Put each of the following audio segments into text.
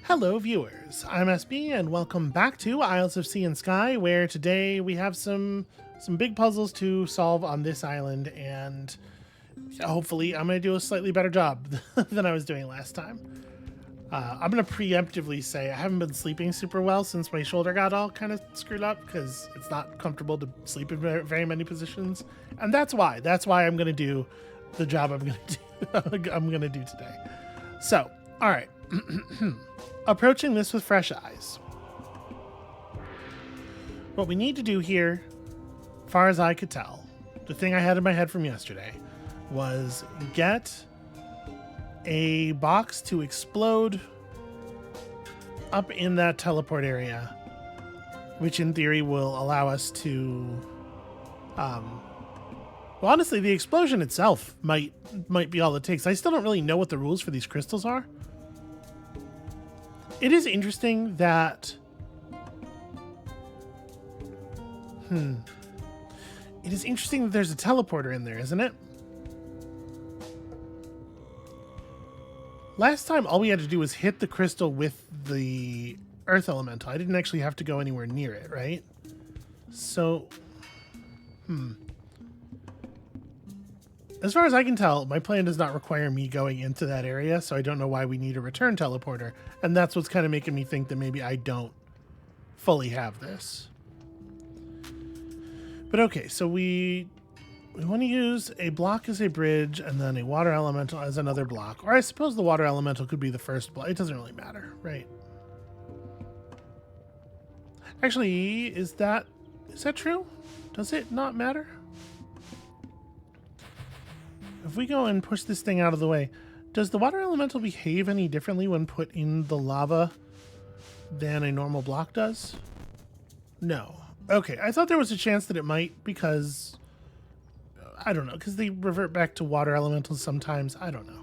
Hello viewers, I'm SB and welcome back to Isles of Sea and Sky, where today we have some big puzzles to solve on this island, and hopefully I'm going to do a slightly better job than I was doing last time. I'm going to preemptively say I haven't been sleeping super well since my shoulder got all kind of screwed up because it's not comfortable to sleep in very many positions, and that's why I'm going to do the job I'm going to do today. So, all right. Approaching this with fresh eyes. What we need to do here, far as I could tell, the thing I had in my head from yesterday, was get a box to explode up in that teleport area, which in theory will allow us to... well, honestly, the explosion itself might be all it takes. I still don't really know what the rules for these crystals are. It is interesting that... It is interesting that there's a teleporter in there, isn't it? Last time, all we had to do was hit the crystal with the earth elemental. I didn't actually have to go anywhere near it, right? So... As far as I can tell, my plan does not require me going into that area, so I don't know why we need a return teleporter. And that's what's kind of making me think that maybe I don't fully have this. But okay, so we want to use a block as a bridge and then a water elemental as another block. Or I suppose the water elemental could be the first block. It doesn't really matter, right? Actually, is that true? Does it not matter? If we go and push this thing out of the way, does the water elemental behave any differently when put in the lava than a normal block does? No. Okay, I thought there was a chance that it might because, I don't know, because they revert back to water elementals sometimes. I don't know.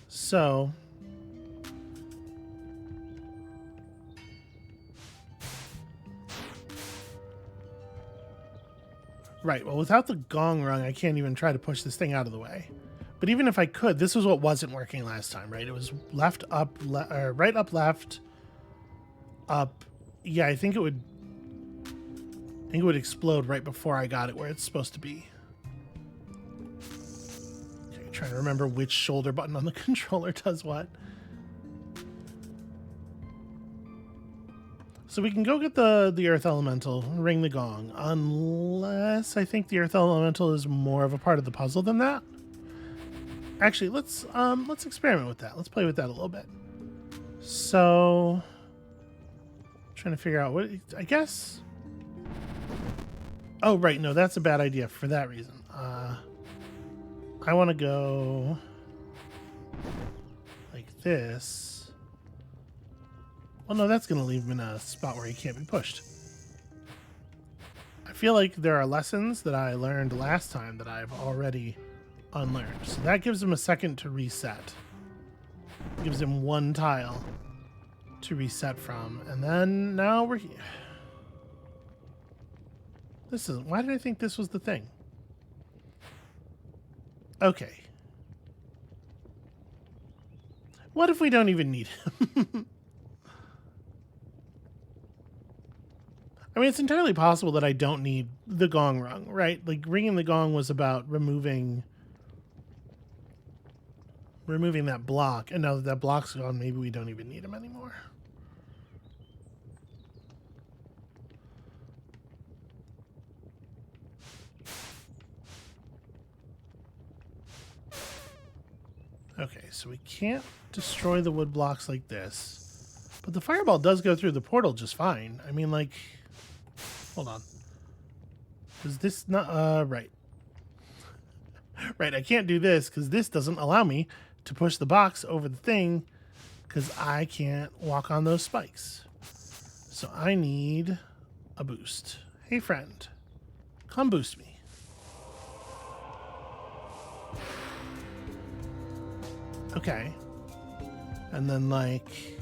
So... Right, well, without the gong rung, I can't even try to push this thing out of the way. But even if I could, this was what wasn't working last time, right? It was left, up, right, up, left, up. Yeah, I think it would explode right before I got it where it's supposed to be. Okay, trying to remember which shoulder button on the controller does what. So we can go get the earth elemental, ring the gong, unless I think the earth elemental is more of a part of the puzzle than that. Actually, let's experiment with that. Let's play with that a little bit. So, trying to figure out what I guess. Oh, right, no, that's a bad idea for that reason. I want to go like this. Well, no, that's going to leave him in a spot where he can't be pushed. I feel like there are lessons that I learned last time that I've already unlearned. So that gives him a second to reset. Gives him one tile to reset from. And then now we're here. This is... Why did I think this was the thing? Okay. What if we don't even need him? I mean, it's entirely possible that I don't need the gong rung, right? Like, ringing the gong was about removing that block. And now that that block's gone, maybe we don't even need him anymore. Okay, so we can't destroy the wood blocks like this. But the fireball does go through the portal just fine. I mean, like... Hold on. Is this not... right. Right, I can't do this because this doesn't allow me to push the box over the thing because I can't walk on those spikes. So I need a boost. Hey, friend. Come boost me. Okay. And then, like...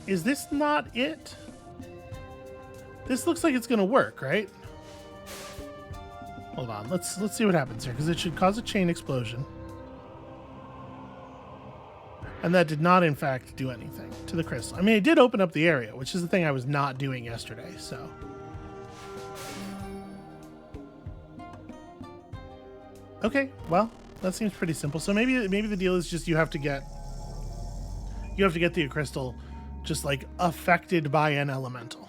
Is this not it? This looks like it's going to work, right? Hold on. Let's see what happens here, because it should cause a chain explosion. And that did not, in fact, do anything to the crystal. I mean, it did open up the area, which is the thing I was not doing yesterday, so. Okay, well, that seems pretty simple. So maybe the deal is just you have to get the crystal just like affected by an elemental.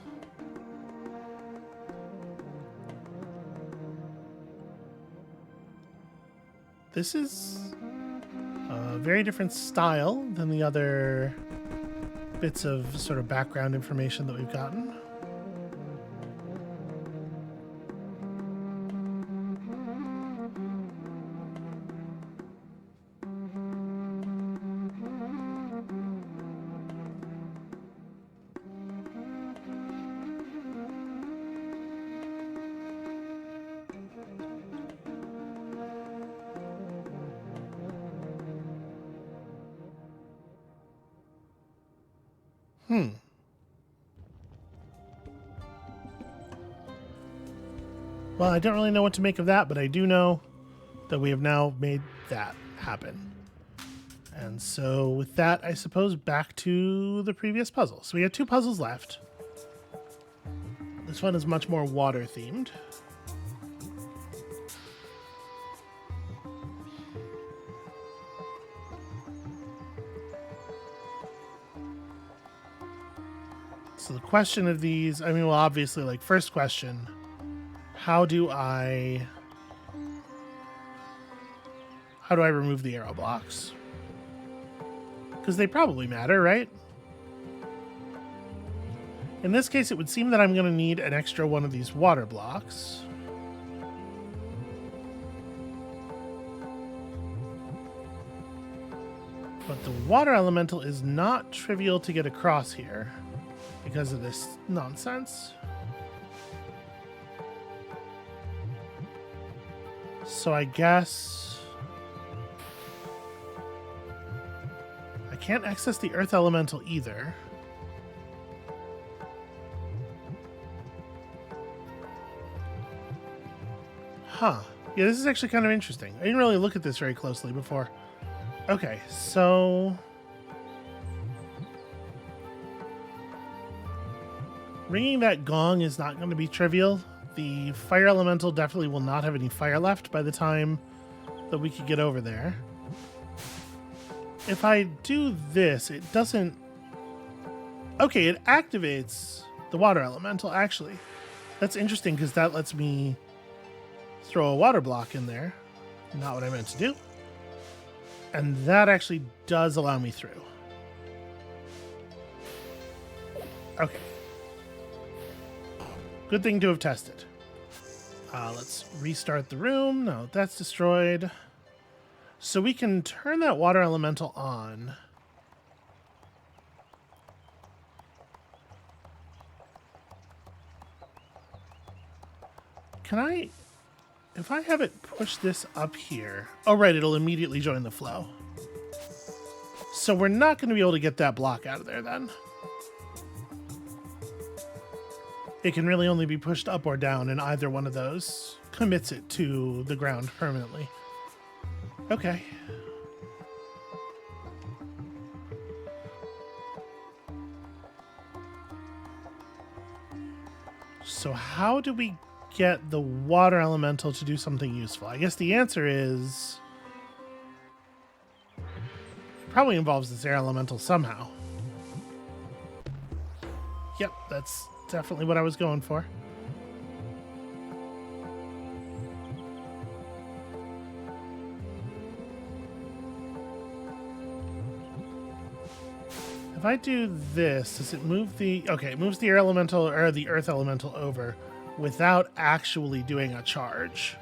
This is a very different style than the other bits of sort of background information that we've gotten. Well, I don't really know what to make of that, but I do know that we have now made that happen. And so with that, I suppose back to the previous puzzle. So we have 2 puzzles left. This one is much more water themed. So the question of these, I mean, well, obviously, like, first question, how do I remove the arrow blocks? Because they probably matter, right? In this case, it would seem that I'm going to need an extra one of these water blocks. But the water elemental is not trivial to get across here because of this nonsense. So I guess I can't access the earth elemental either. Huh. Yeah, this is actually kind of interesting. I didn't really look at this very closely before. Okay, so ringing that gong is not going to be trivial. The fire elemental definitely will not have any fire left by the time that we could get over there. If I do this, it doesn't... Okay, it activates the water elemental, actually. That's interesting because that lets me throw a water block in there. Not what I meant to do. And that actually does allow me through. Okay. Good thing to have tested. Let's restart the room. No, that's destroyed. So we can turn that water elemental on. Can I... If I have it push this up here... Oh, right, it'll immediately join the flow. So we're not going to be able to get that block out of there, then. It can really only be pushed up or down, and either one of those commits it to the ground permanently. Okay. So how do we get the water elemental to do something useful? I guess the answer is... probably involves this air elemental somehow. Yep, that's definitely what I was going for. If I do this, does it move the... Okay, it moves the air elemental or the earth elemental over without actually doing a charge.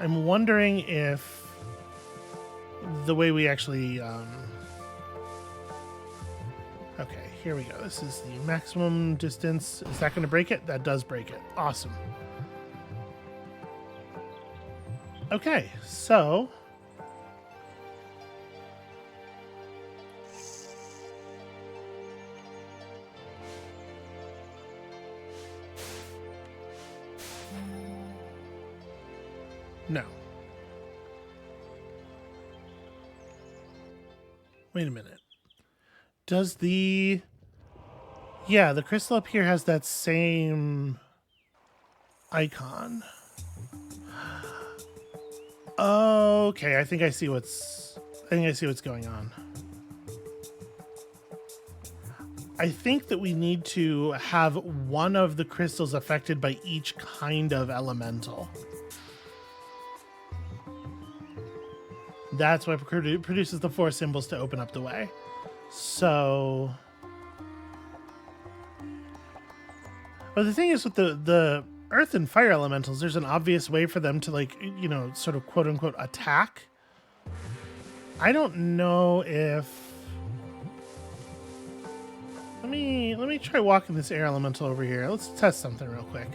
I'm wondering if the way we actually... Okay, here we go. This is the maximum distance. Is that going to break it? That does break it. Awesome. Okay, so... No. Wait a minute. Does the... Yeah, the crystal up here has that same icon. Okay, I think I see what's going on. I think that we need to have one of the crystals affected by each kind of elemental. That's what produces the 4 symbols to open up the way. So... But the thing is with the earth and fire elementals, there's an obvious way for them to, like, you know, sort of quote unquote attack. I don't know if... Let me try walking this air elemental over here. Let's test something real quick.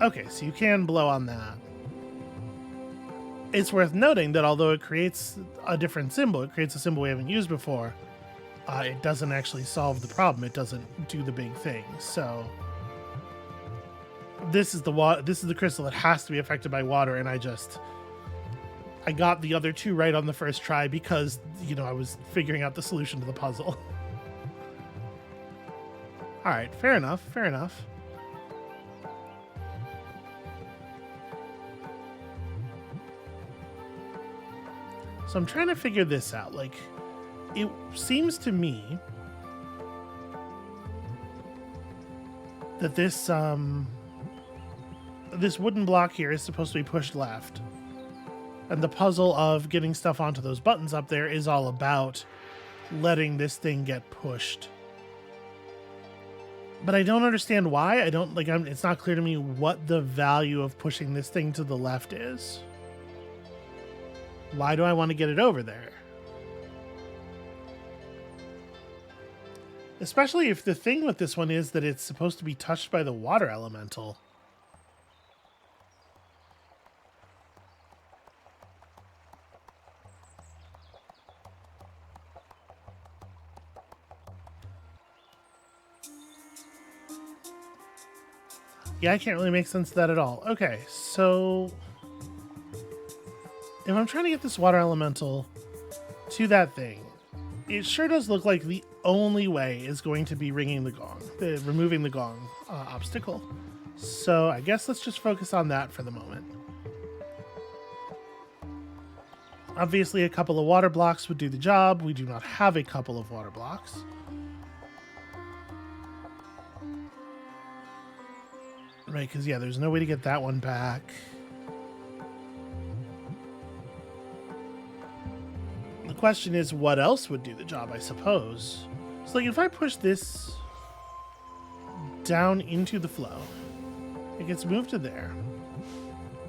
Okay, so you can blow on that. It's worth noting that although it creates a different symbol, it creates a symbol we haven't used before, it doesn't actually solve the problem. It doesn't do the big thing. So this is the crystal that has to be affected by water, and I got the other 2 right on the first try because, you know, I was figuring out the solution to the puzzle. All right, fair enough, fair enough. So I'm trying to figure this out. Like, it seems to me that this wooden block here is supposed to be pushed left. And the puzzle of getting stuff onto those buttons up there is all about letting this thing get pushed. But I don't understand why. It's not clear to me what the value of pushing this thing to the left is. Why do I want to get it over there? Especially if the thing with this one is that it's supposed to be touched by the water elemental. Yeah, I can't really make sense of that at all. Okay, so if I'm trying to get this water elemental to that thing, it sure does look like the only way is going to be ringing the gong, removing the gong obstacle. So I guess let's just focus on that for the moment. Obviously, a couple of water blocks would do the job. We do not have a couple of water blocks. Right, because, yeah, there's no way to get that one back. The question is, what else would do the job, I suppose? So, like, if I push this down into the flow, it gets moved to there.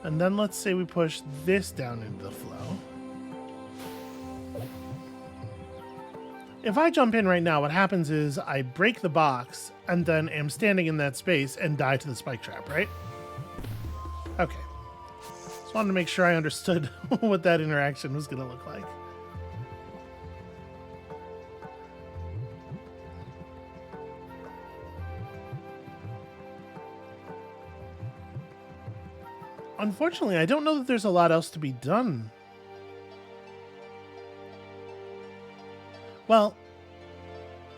And then let's say we push this down into the flow. If I jump in right now, what happens is I break the box and then am standing in that space and die to the spike trap, right? Okay. Just wanted to make sure I understood what that interaction was going to look like. Unfortunately, I don't know that there's a lot else to be done. Well,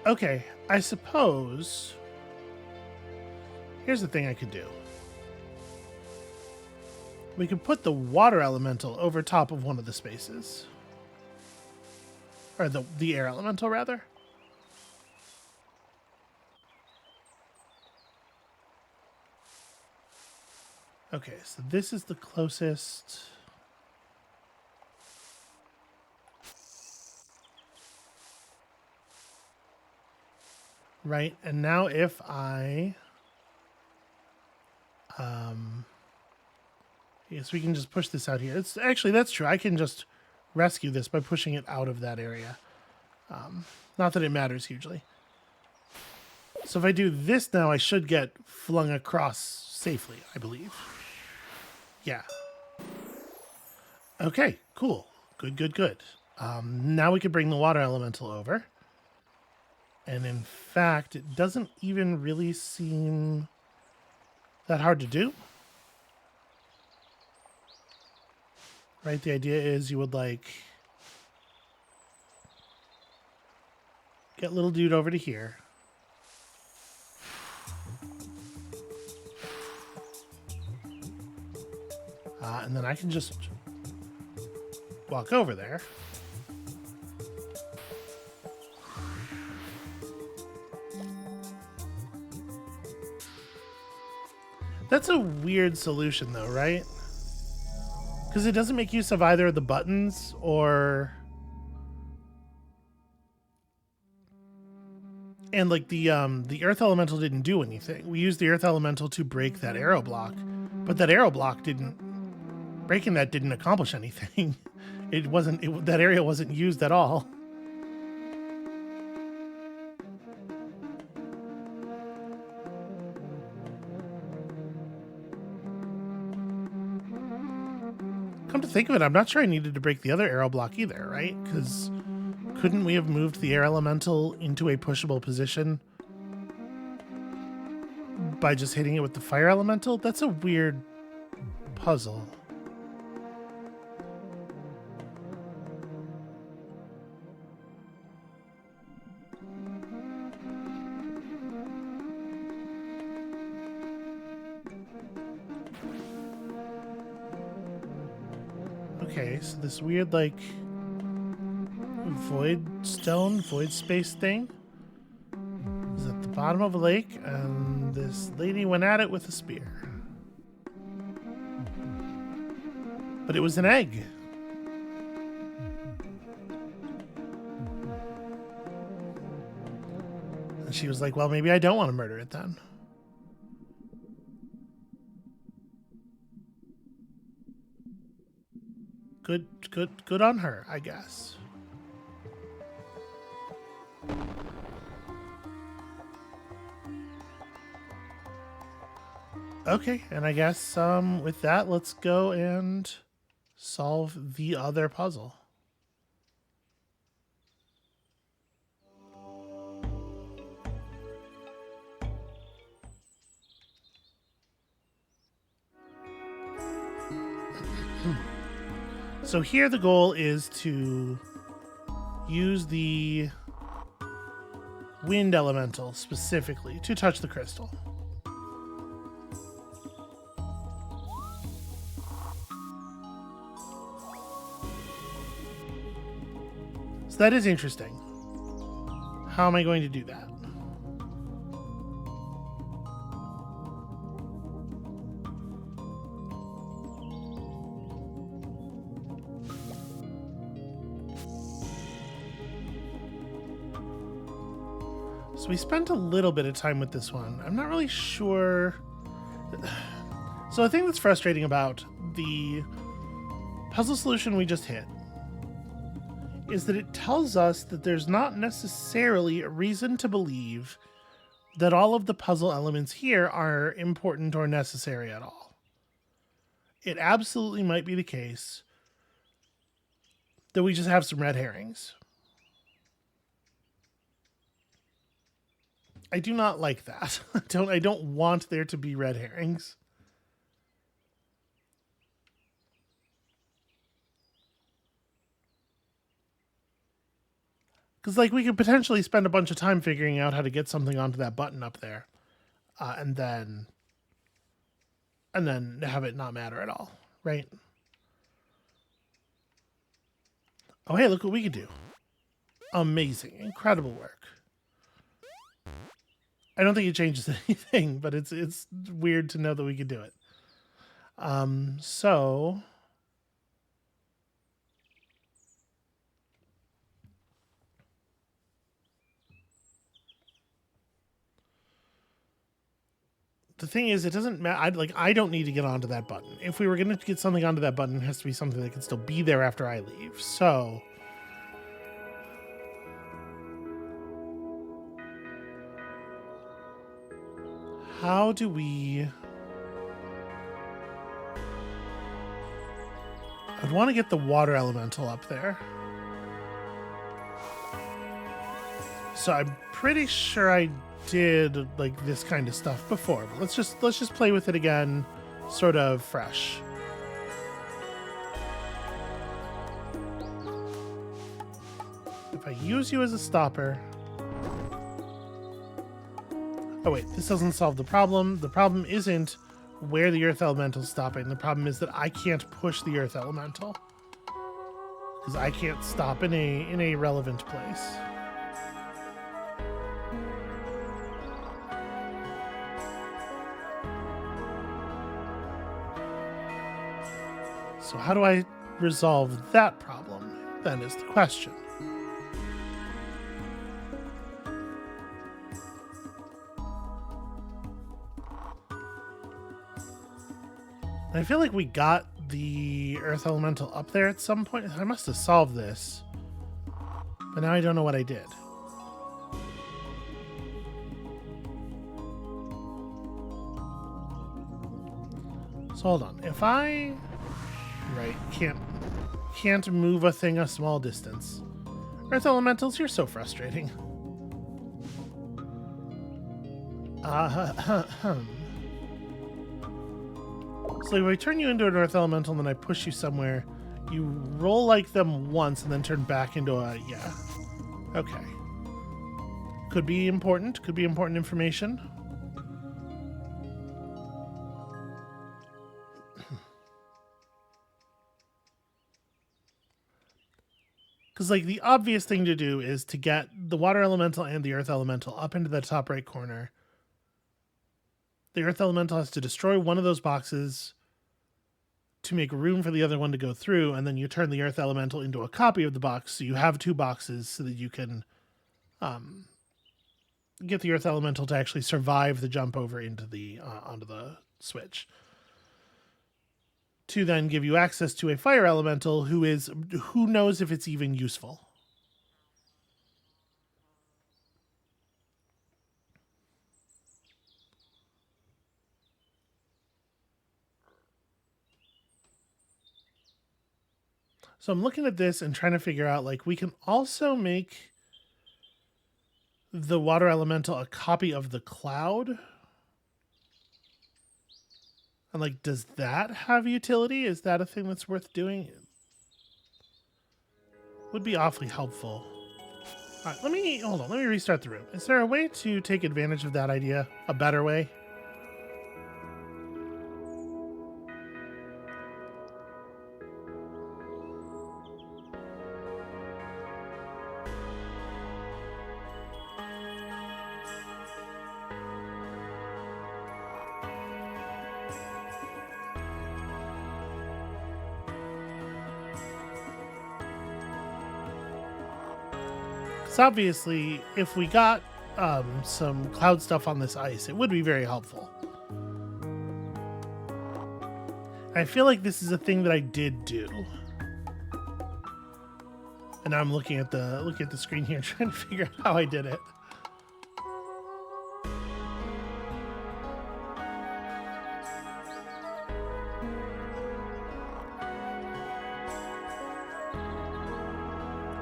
okay, I suppose... Here's the thing I could do. We could put the water elemental over top of one of the spaces. Or the air elemental, rather. Okay, so this is the closest... Right, and now if I... Yes, we can just push this out here. It's actually, that's true. I can just rescue this by pushing it out of that area. Not that it matters hugely. So if I do this now, I should get flung across safely, I believe. Yeah. Okay, cool. Good, good, good. Now we can bring the water elemental over. And in fact, it doesn't even really seem that hard to do. right? The idea is you would like get little dude over to here. And then I can just walk over there. That's a weird solution though, right? Because it doesn't make use of either of the buttons or... And like the earth elemental didn't do anything. We used the earth elemental to break that arrow block, but that arrow block didn't... Breaking that didn't accomplish anything. It wasn't... that area wasn't used at all. Come to think of it, I'm not sure I needed to break the other arrow block either, right? Because couldn't we have moved the air elemental into a pushable position by just hitting it with the fire elemental? That's a weird puzzle. Okay, so this weird, like, void space thing is at the bottom of a lake, and this lady went at it with a spear. But it was an egg. And she was like, well, maybe I don't want to murder it then. Good on her, I guess. Okay, and I guess with that, let's go and solve the other puzzle. So here the goal is to use the wind elemental specifically to touch the crystal. So that is interesting. How am I going to do that? So we spent a little bit of time with this one. I'm not really sure. So the thing that's frustrating about the puzzle solution we just hit is that it tells us that there's not necessarily a reason to believe that all of the puzzle elements here are important or necessary at all. It absolutely might be the case that we just have some red herrings. I do not like that. I don't want there to be red herrings. Because, like, we could potentially spend a bunch of time figuring out how to get something onto that button up there. And then have it not matter at all, right? Oh, hey, look what we could do. Amazing. Incredible work. I don't think it changes anything, but it's weird to know that we could do it. So... The thing is, it doesn't matter. I don't need to get onto that button. If we were going to get something onto that button, it has to be something that can still be there after I leave. So... how do we... I'd want to get the water elemental up there. So I'm pretty sure I did like this kind of stuff before, but let's just play with it again, sort of fresh. I use you as a stopper... Oh wait, this doesn't solve the problem. The problem isn't where the earth elemental is stopping. The problem is that I can't push the earth elemental. Because I can't stop in a relevant place. So how do I resolve that problem? Then is the question. I feel like we got the earth elemental up there at some point. I must have solved this. But now I don't know what I did. So hold on. If I... Right, can't move a thing a small distance. Earth elementals, you're so frustrating. So if I turn you into an earth elemental and then I push you somewhere, you roll like them once and then turn back into a... Yeah. Okay. Could be important. Could be important information. Because, like, the obvious thing to do is to get the water elemental and the earth elemental up into the top right corner. The earth elemental has to destroy one of those boxes to make room for the other one to go through, and then you turn the earth elemental into a copy of the box, so you have two boxes so that you can get the earth elemental to actually survive the jump over into the onto the switch. To then give you access to a fire elemental who knows if it's even useful. So I'm looking at this and trying to figure out, like, we can also make the water elemental a copy of the cloud. And, like, does that have utility? Is that a thing that's worth doing? Would be awfully helpful. All right, hold on. Let me restart the room. Is there a way to take advantage of that idea? A better way? So obviously, if we got some cloud stuff on this ice, it would be very helpful. I feel like this is a thing that I did do. And now I'm looking at the screen here trying to figure out how I did it.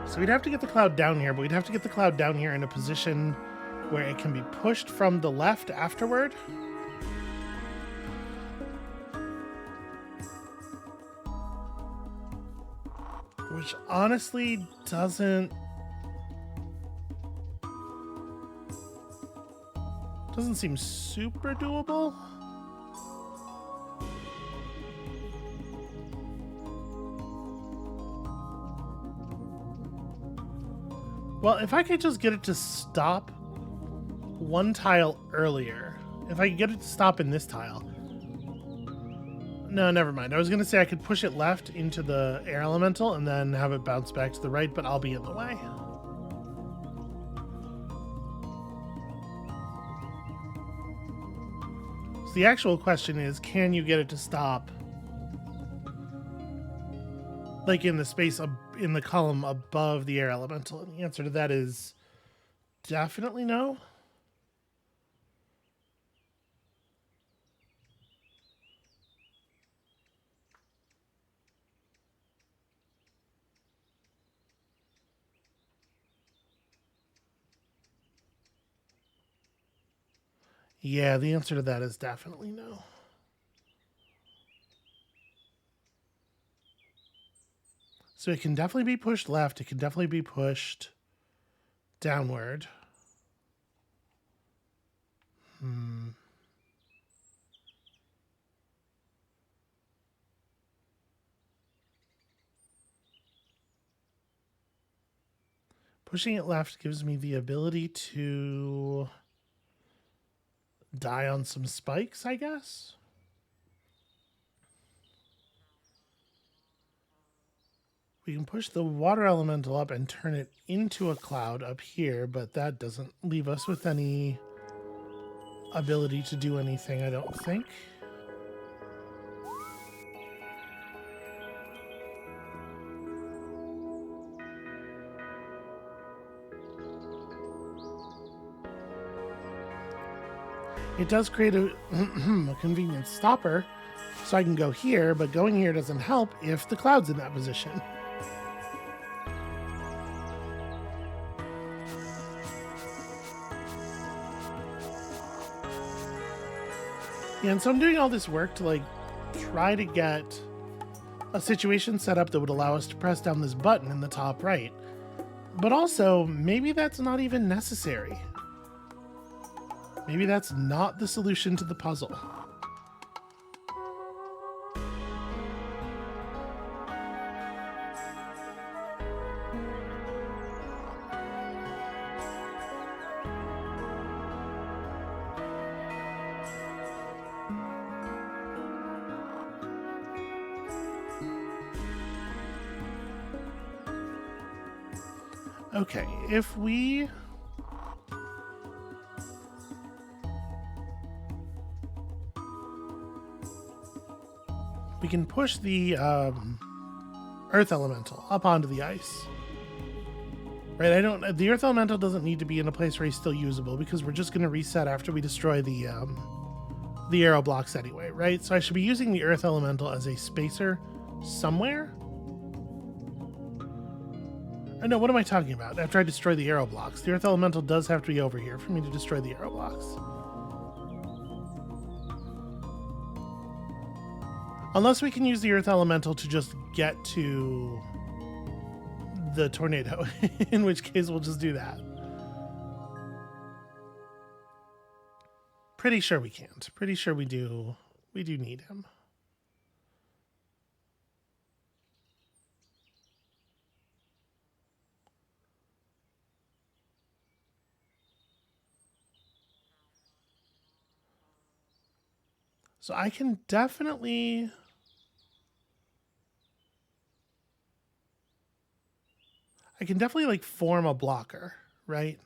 So we'd have to get the cloud down here, but we'd have to get the cloud down here in a position where it can be pushed from the left afterward. Which honestly doesn't seem super doable. Well, if I could just get it to stop one tile earlier. If I could get it to stop in this tile. No, never mind. I was going to say I could push it left into the air elemental and then have it bounce back to the right, but I'll be in the way. So the actual question is, can you get it to stop? Like in the space in the column above the air elemental? And the answer to that is definitely no. Yeah, the answer to that is definitely no. So it can definitely be pushed left. It can definitely be pushed downward. Hmm. Pushing it left gives me the ability to die on some spikes, I guess. We can push the water elemental up and turn it into a cloud up here, but that doesn't leave us with any ability to do anything, I don't think. It does create a, a convenient stopper, so I can go here, but going here doesn't help if the cloud's in that position. Yeah, and so I'm doing all this work to like try to get a situation set up that would allow us to press down this button in the top right. But also, maybe that's not even necessary. Maybe that's not the solution to the puzzle. Okay, if we can push the earth elemental up onto the ice. Right, the earth elemental doesn't need to be in a place where he's still usable because we're just going to reset after we destroy the arrow blocks anyway, right? So I should be using the earth elemental as a spacer somewhere. Or no, what am I talking about? After I destroy the arrow blocks, the earth elemental does have to be over here for me to destroy the arrow blocks. Unless we can use the earth elemental to just get to the tornado, in which case we'll just do that. Pretty sure we can't. Pretty sure we do need him. So I can definitely like form a blocker, right?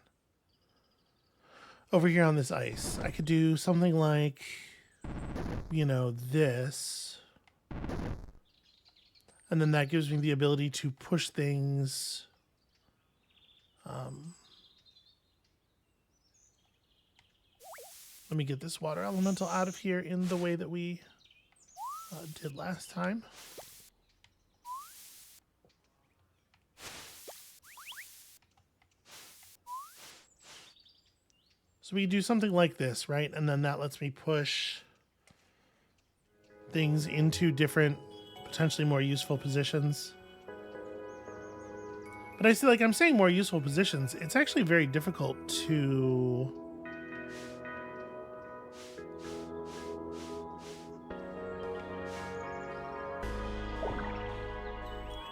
Over here on this ice. I could do something like, you know, this. And then that gives me the ability to push things let me get this water elemental out of here in the way that we did last time. So we do something like this, right? And then that lets me push things into different, potentially more useful positions. But I see, like I'm saying more useful positions, it's actually very difficult to...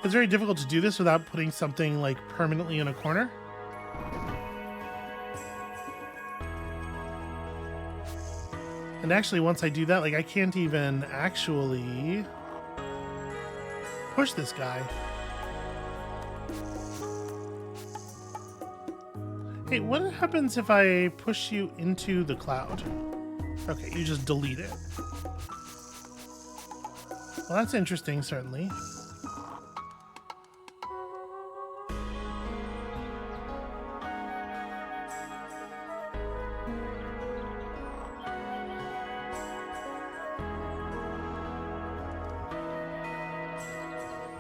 It's very difficult to do this without putting something like permanently in a corner. And actually, once I do that, like I can't even actually push this guy. Hey, what happens if I push you into the cloud? Okay, you just delete it. Well, that's interesting, certainly.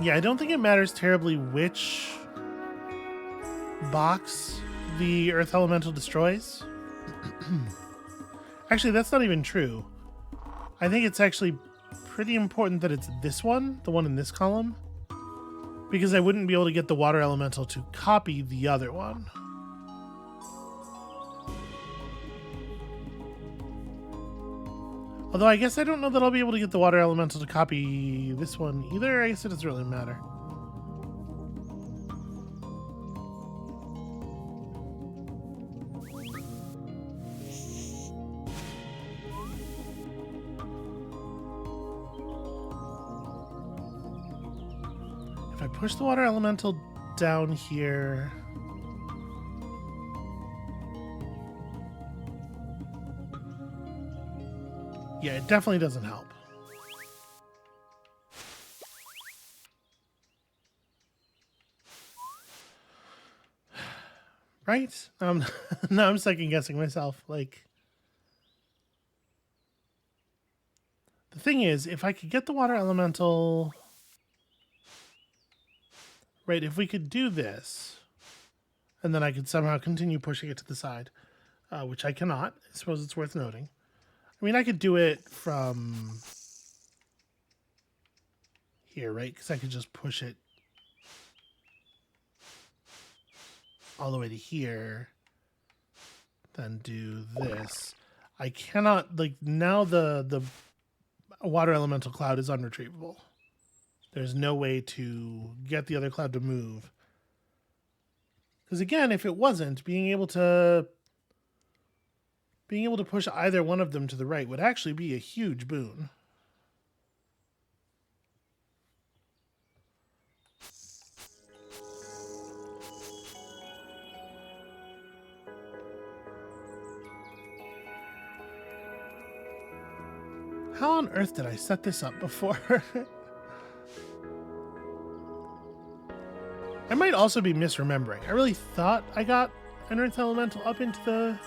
Yeah, I don't think it matters terribly which box the earth elemental destroys. Actually, that's not even true. I think it's actually pretty important that it's this one, the one in this column, because I wouldn't be able to get the water elemental to copy the other one. Although I guess I don't know that I'll be able to get the water elemental to copy this one either. I guess it doesn't really matter. If I push the water elemental down here... Yeah, it definitely doesn't help. Right? Now I'm second guessing myself. Like, the thing is, if I could get the water elemental... Right, if we could do this, and then I could somehow continue pushing it to the side, which I cannot. I suppose it's worth noting. I mean, I could do it from here, right? Because I could just push it all the way to here, then do this. I cannot, like, now the water elemental cloud is unretrievable. There's no way to get the other cloud to move. Because again, if it wasn't, being able to push either one of them to the right would actually be a huge boon. How on earth did I set this up before? I might also be misremembering. I really thought I got an earth elemental up into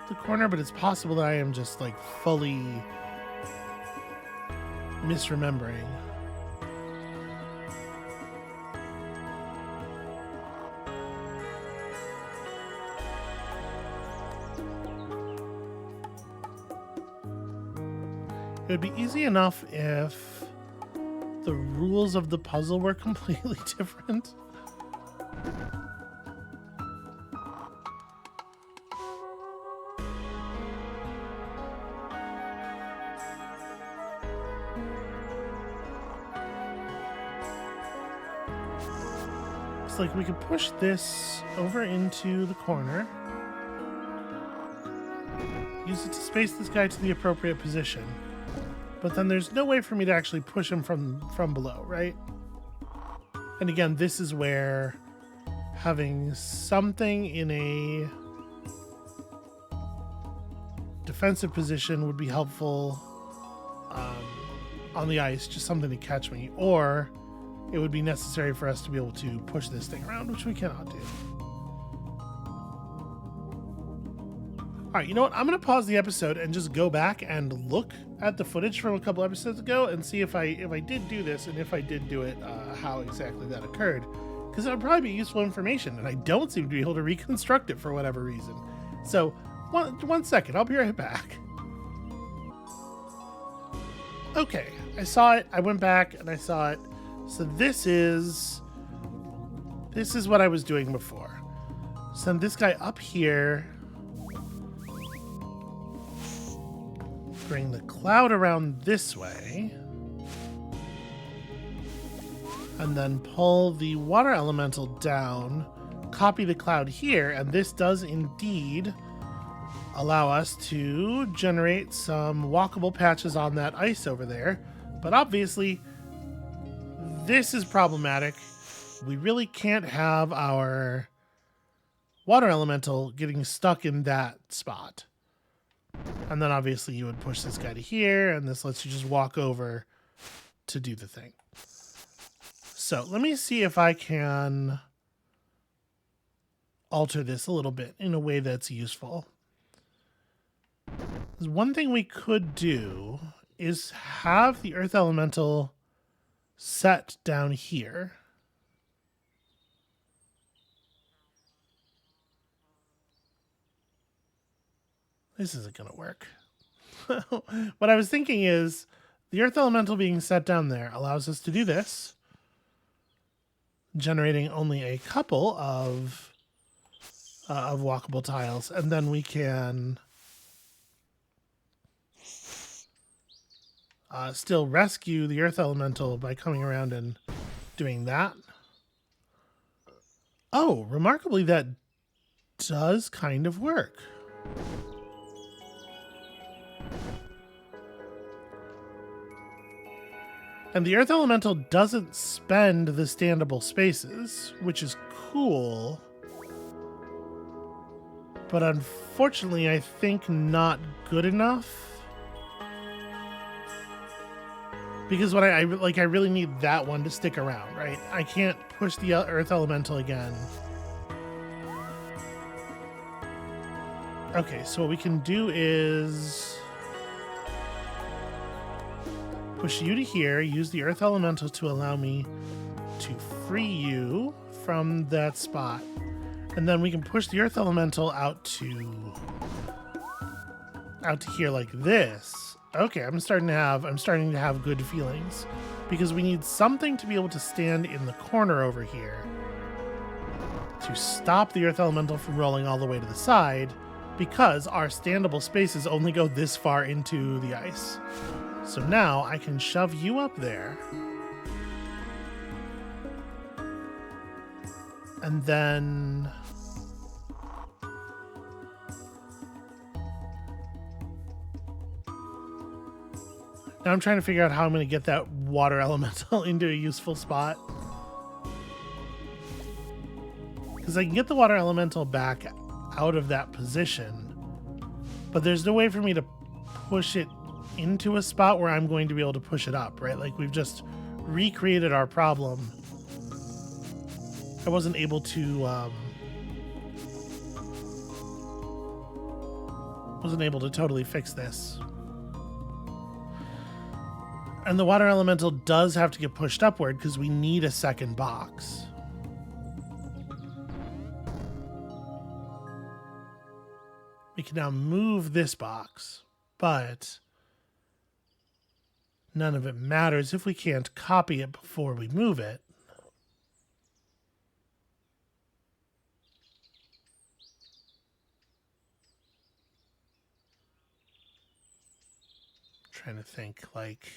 the corner, but it's possible that I am just like fully misremembering. It would be easy enough if the rules of the puzzle were completely different. Like we could push this over into the corner, use it to space this guy to the appropriate position, but then there's no way for me to actually push him from below, right? And again, this is where having something in a defensive position would be helpful on the ice, just something to catch me, or it would be necessary for us to be able to push this thing around, which we cannot do. All right, you know what? I'm going to pause the episode and just go back and look at the footage from a couple episodes ago and see if I did do this, and if I did do it, how exactly that occurred. Because that would probably be useful information, and I don't seem to be able to reconstruct it for whatever reason. So, one second. I'll be right back. Okay, I saw it. I went back and I saw it. So this is what I was doing before. Send this guy up here. Bring the cloud around this way. And then pull the water elemental down. Copy the cloud here. And this does indeed allow us to generate some walkable patches on that ice over there. But obviously, this is problematic. We really can't have our water elemental getting stuck in that spot. And then obviously you would push this guy to here, and this lets you just walk over to do the thing. So let me see if I can alter this a little bit in a way that's useful. One thing we could do is have the earth elemental set down here. This isn't going to work. What I was thinking is the earth elemental being set down there allows us to do this, generating only a couple of walkable tiles, and then we can still rescue the earth elemental by coming around and doing that. Oh, remarkably, that does kind of work. And the earth elemental doesn't spend the standable spaces, which is cool. But unfortunately, I think not good enough. Because what I really need that one to stick around, right? I can't push the earth elemental again. Okay, so what we can do is push you to here, use the earth elemental to allow me to free you from that spot. And then we can push the earth elemental out to here like this. Okay, I'm starting to have good feelings, because we need something to be able to stand in the corner over here to stop the earth elemental from rolling all the way to the side, because our standable spaces only go this far into the ice. So now I can shove you up there. And then now I'm trying to figure out how I'm going to get that water elemental into a useful spot. Because I can get the water elemental back out of that position, but there's no way for me to push it into a spot where I'm going to be able to push it up, right? Like, we've just recreated our problem. I wasn't able to totally fix this. And the water elemental does have to get pushed upward because we need a second box. We can now move this box, but none of it matters if we can't copy it before we move it. Trying to think, like,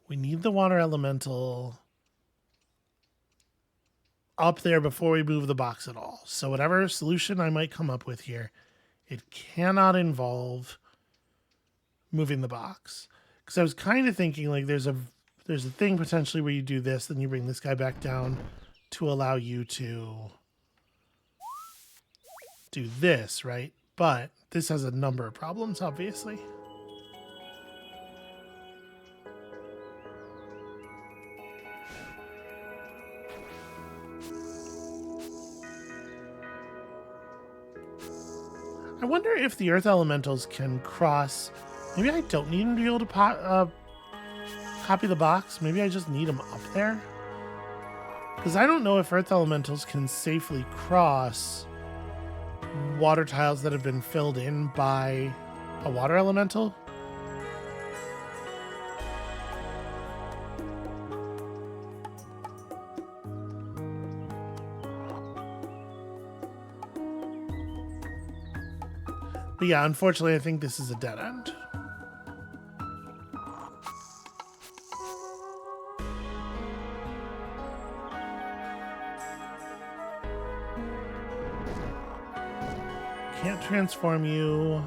we need the water elemental up there before we move the box at all. So whatever solution I might come up with here, it cannot involve moving the box. Because I was kind of thinking, like, there's a thing potentially where you do this, then you bring this guy back down to allow you to do this, right? But this has a number of problems, obviously. I wonder if the earth elementals can cross. Maybe I don't need them to be able to copy the box. Maybe I just need them up there. Because I don't know if earth elementals can safely cross water tiles that have been filled in by a water elemental. But yeah, unfortunately, I think this is a dead end. Can't transform you.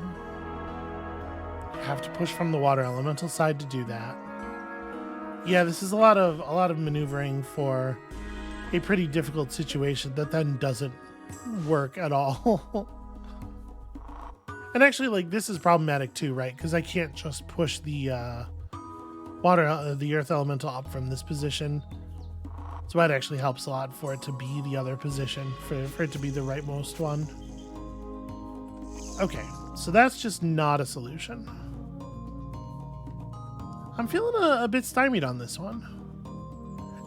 Have to push from the water elemental side to do that. Yeah, this is a lot of maneuvering for a pretty difficult situation that then doesn't work at all. And actually, like, this is problematic too, right? Because I can't just push the earth elemental up from this position. So that actually helps a lot for it to be the other position, for it to be the rightmost one. Okay, so that's just not a solution. I'm feeling a bit stymied on this one.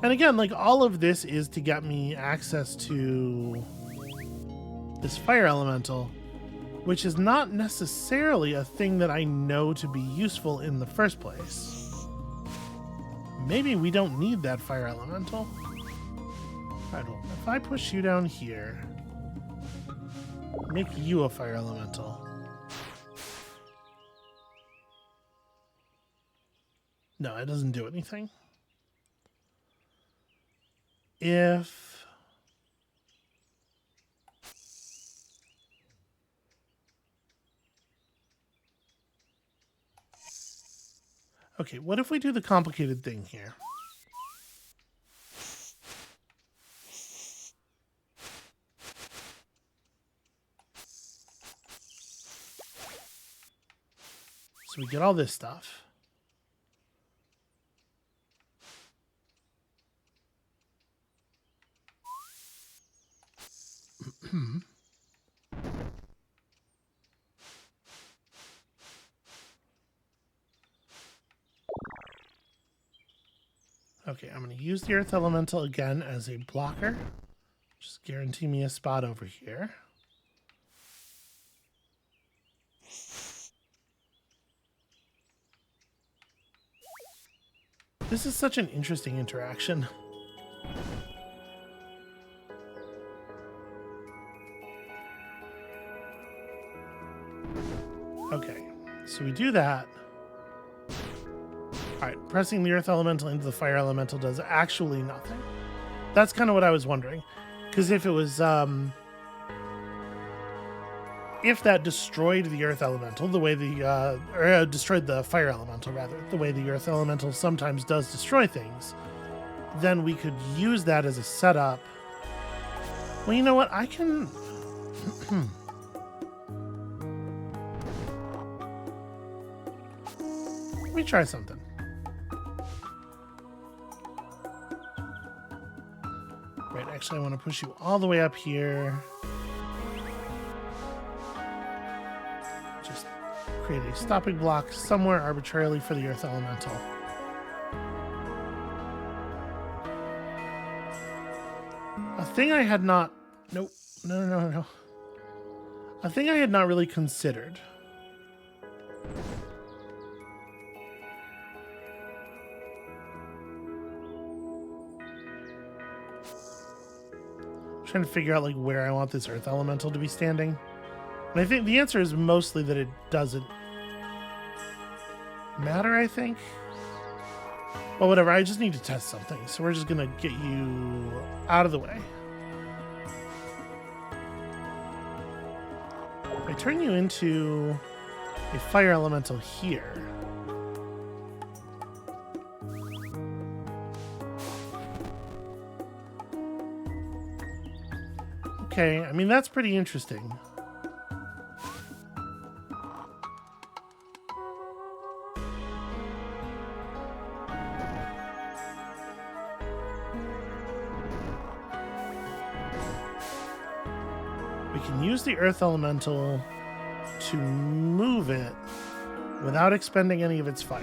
And again, like, all of this is to get me access to this fire elemental. which is not necessarily a thing that I know to be useful in the first place. Maybe we don't need that fire elemental. Alright, well, if I push you down here, make you a fire elemental. No, it doesn't do anything. If... Okay, what if we do the complicated thing here? So we get all this stuff. Okay, I'm going to use the Earth Elemental again as a blocker. Just guarantee me a spot over here. This is such an interesting interaction. Okay, so we do that. Alright, pressing the Earth Elemental into the Fire Elemental does actually nothing. That's kind of what I was wondering. Because if it was, if that destroyed the Earth Elemental, the way the, destroyed the Fire Elemental, rather, the way the Earth Elemental sometimes does destroy things, then we could use that as a setup. Well, you know what? I can... Let me try something. Right, actually I want to push you all the way up here. Just create a stopping block somewhere arbitrarily for the Earth Elemental. A thing I had not... Nope. No. A thing I had not really considered. Trying to figure out like where I want this Earth Elemental to be standing. And I think the answer is mostly that it doesn't matter, I think. Well, whatever, I just need to test something. So we're just gonna get you out of the way. If I turn you into a fire elemental here. Okay, I mean, that's pretty interesting. We can use the Earth Elemental to move it without expending any of its fire.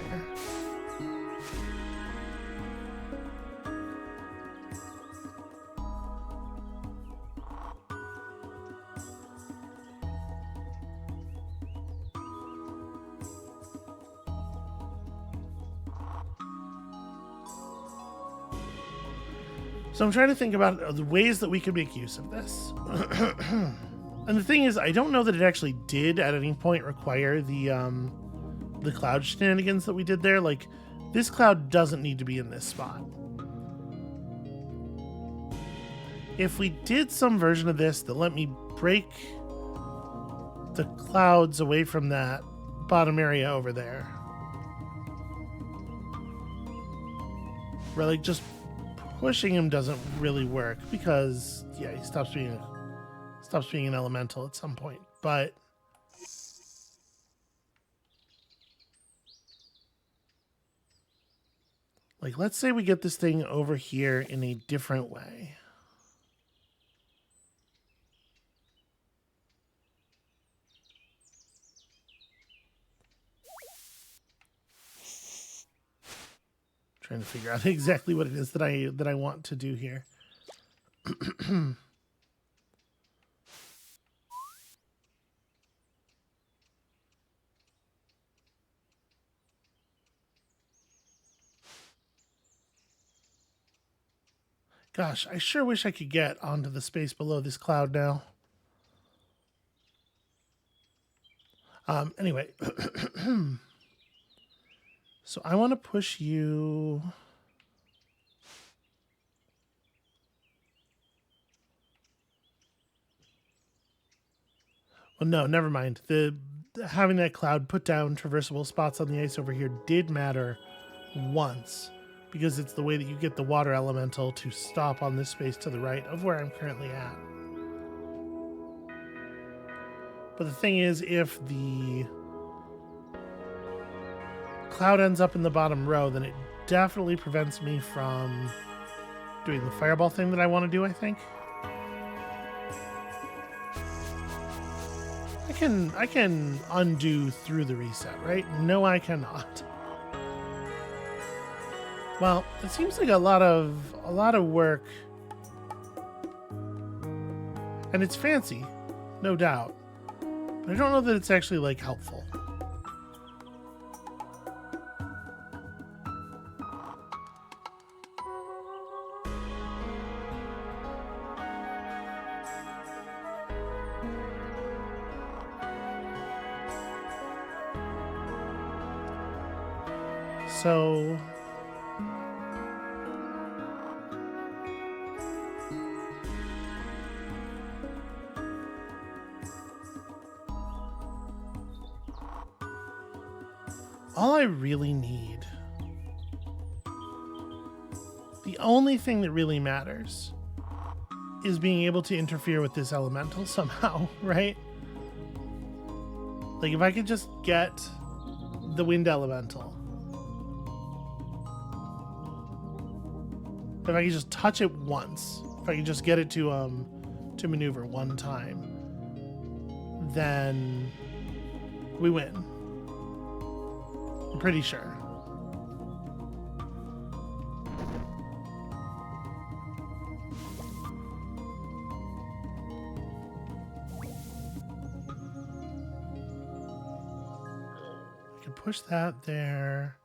So I'm trying to think about the ways that we could make use of this. And the thing is, I don't know that it actually did at any point require the cloud shenanigans that we did there. Like, this cloud doesn't need to be in this spot. If we did some version of this that let me break the clouds away from that bottom area over there, where like just pushing him doesn't really work because, yeah, he stops being an elemental at some point. But like, let's say we get this thing over here in a different way. Trying to figure out exactly what it is that I want to do here. Gosh, I sure wish I could get onto the space below this cloud now. Anyway, so I want to push you. Well, no, never mind. Having that cloud put down traversable spots on the ice over here did matter once, because it's the way that you get the water elemental to stop on this space to the right of where I'm currently at. But the thing is, if the cloud ends up in the bottom row, then it definitely prevents me from doing the fireball thing that I want to do, I think. I can undo through the reset, right? No, I cannot. Well, it seems like a lot of work, and it's fancy, no doubt. But I don't know that it's actually like helpful. So all I really need, the only thing that really matters, is being able to interfere with this elemental somehow, right? Like if I could just get the wind elemental, if I could just touch it once, if I could just get it to maneuver one time, then we win. I'm pretty sure. I can push that there.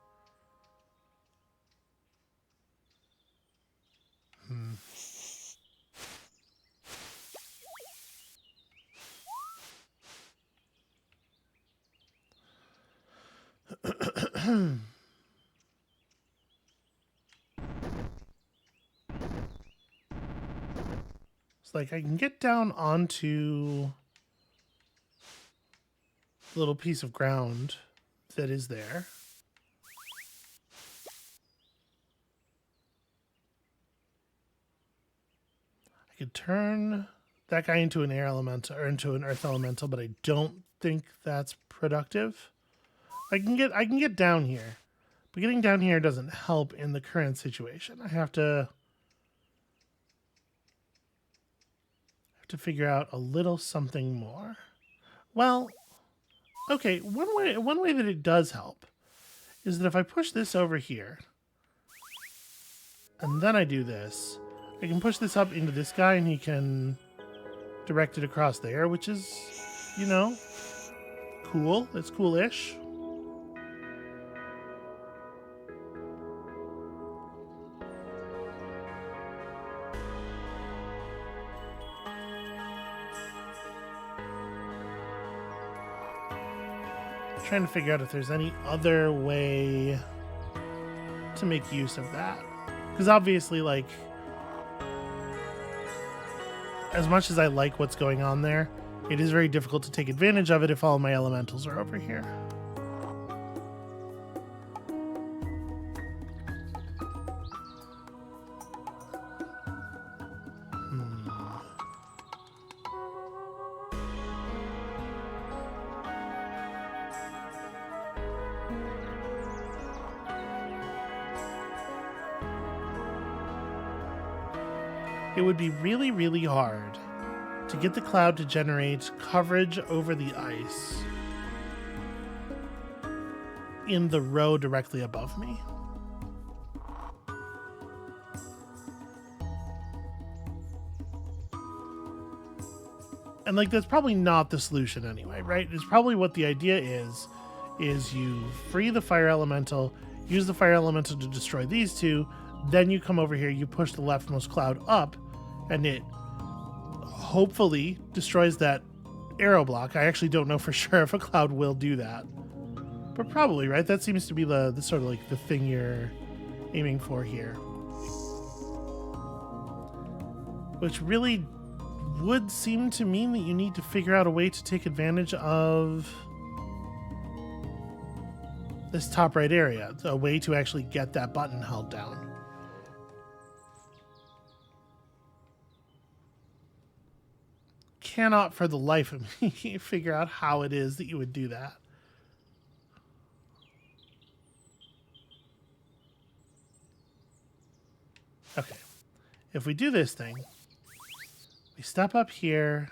It's like I can get down onto the little piece of ground that is there. I could turn that guy into an air elemental or into an earth elemental, but I don't think that's productive. I can get down here, but getting down here doesn't help in the current situation. I have to figure out a little something more. Well, okay, one way that it does help is that if I push this over here and then I do this, I can push this up into this guy and he can direct it across there, which is, you know, cool. It's cool-ish. Trying to figure out if there's any other way to make use of that, because obviously, like, as much as I like what's going on there, it is very difficult to take advantage of it if all of my elementals are over here. It would be really, really hard to get the cloud to generate coverage over the ice in the row directly above me. And like, that's probably not the solution anyway, right? It's probably what the idea is you free the fire elemental, use the fire elemental to destroy these two, Then you come over here, you push the leftmost cloud up, and it hopefully destroys that arrow block. I actually don't know for sure if a cloud will do that, but probably, right? That seems to be the sort of like the thing you're aiming for here, which really would seem to mean that you need to figure out a way to take advantage of this top right area, a way to actually get that button held down. Cannot for the life of me figure out how it is that you would do that. Okay, if we do this thing, we step up here.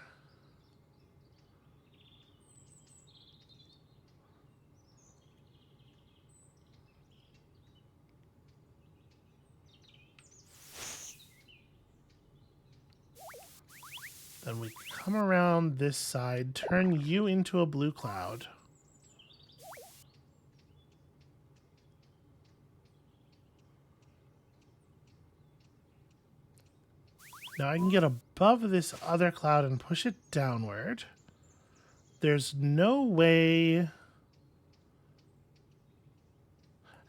Then we come around this side, turn you into a blue cloud. Now I can get above this other cloud and push it downward. There's no way...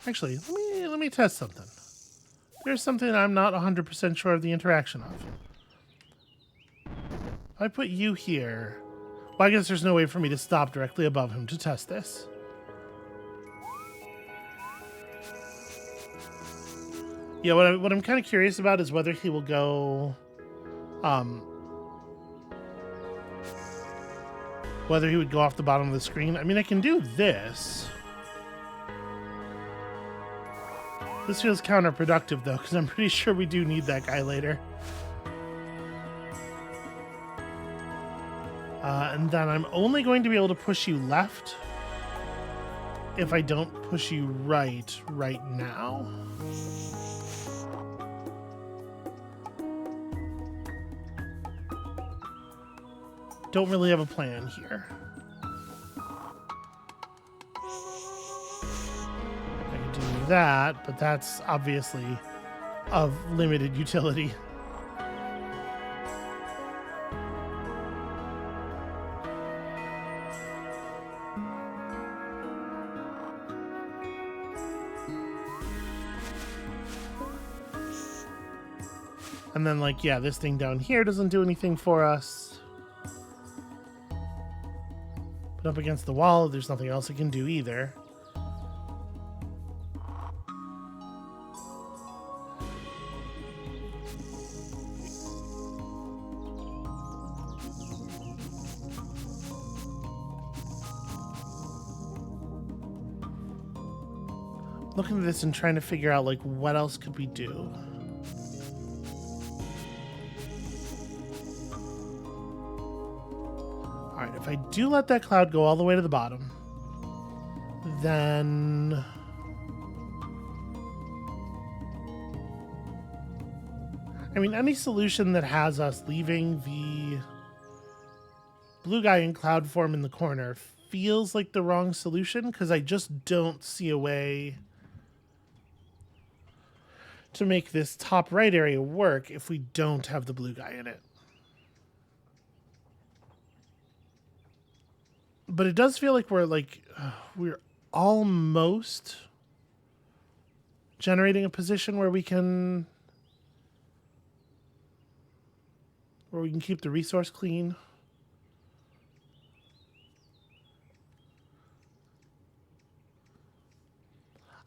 Actually, let me test something. There's something I'm not 100% sure of the interaction of. If I put you here... Well, I guess there's no way for me to stop directly above him to test this. Yeah, what I'm kind of curious about is whether he will go... whether he would go off the bottom of the screen. I mean, I can do this. This feels counterproductive, though, because I'm pretty sure we do need that guy later. And then I'm only going to be able to push you left if I don't push you right now. Don't really have a plan here. I can do that, but that's obviously of limited utility. And then, like, yeah, this thing down here doesn't do anything for us. But up against the wall, there's nothing else it can do either. Looking at this and trying to figure out, like, what else could we do? Alright, if I do let that cloud go all the way to the bottom, then... I mean, any solution that has us leaving the blue guy in cloud form in the corner feels like the wrong solution, because I just don't see a way to make this top right area work if we don't have the blue guy in it. But it does feel like we're almost generating a position where we can keep the resource clean.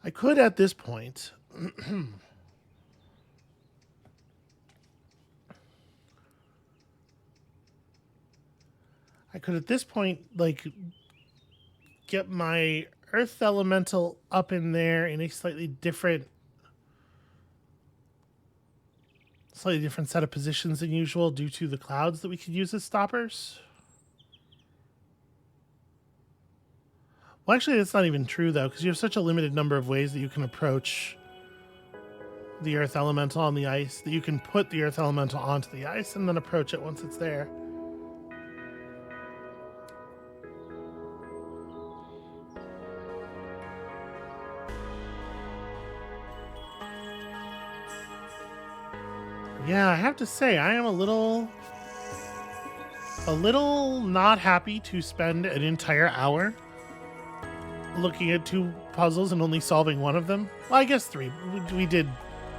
I could at this point like, get my earth elemental up in there in a slightly different set of positions than usual due to the clouds that we could use as stoppers. Well, actually, that's not even true, though, because you have such a limited number of ways that you can approach the earth elemental on the ice that you can put the earth elemental onto the ice and then approach it once it's there. Yeah, I have to say, I am a little not happy to spend an entire hour looking at 2 puzzles and only solving one of them. Well, I guess 3.